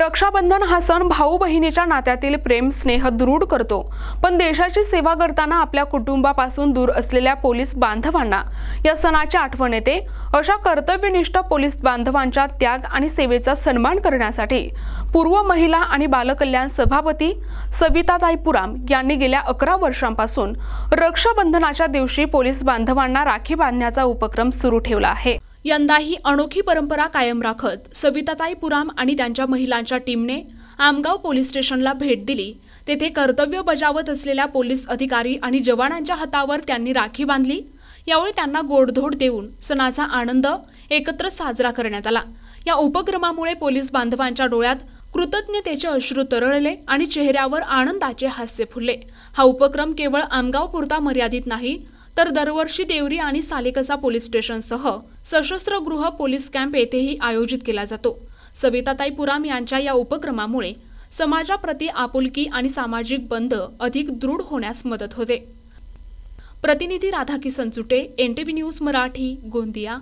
रक्षाबंधन हा सण भाऊ बहिणीच्या नात्यातील प्रेम स्नेह दृढ करतो, पण देशाची सेवा करताना आपल्या कुटुंबापासून दूर असलेल्या पोलीस बांधवांना या सणाची आठवण येते। अशा कर्तव्यनिष्ठ पोलीस बांधवांच्या त्याग आणि सेवेचा सन्मान करण्यासाठी पूर्व महिला आणि बालकल्याण सभापती सविताताई पुराम यांनी गेल्या 11 वर्षांपासून रक्षाबंधनाच्या दिवशी पोलीस बांधवांना राखी बांधण्याचा उपक्रम सुरू ठेवला आहे। यंदाही अनोखी परंपरा कायम राखत सविताताई पुराम आणि त्यांच्या महिलांच्या टीमने आमगाव पोलीस स्टेशनला भेट दिली। तेथे कर्तव्य बजावत असलेल्या पोलीस अधिकारी आणि जवानांच्या हातावर त्यांनी राखी बांधली। यावेळी त्यांना गोडधोड देऊन सणाचा आनंद एकत्र साजरा करण्यात आला। या उपक्रमामुळे पोलीस बांधवांच्या डोळ्यात कृतज्ञतेचे अश्रू तरळले आणि चेहऱ्यावर आनंदाचे हास्य फुलले। हा उपक्रम केवळ आमगावपुरता मर्यादित नाही, तर दरवर्षी देवरी आणि सालेकसा पोलीस स्टेशनसह सशस्त्र गृह पोलीस कॅम्प येथेही आयोजित केला जातो। सविताताई पुराम यांच्या या उपक्रमामुळे समाजाप्रती आपुलकी आणि सामाजिक बंध अधिक दृढ होण्यास मदत होते। प्रतिनिधी राधाकिसन चुटे, NTV न्यूज मराठी, गोंदिया।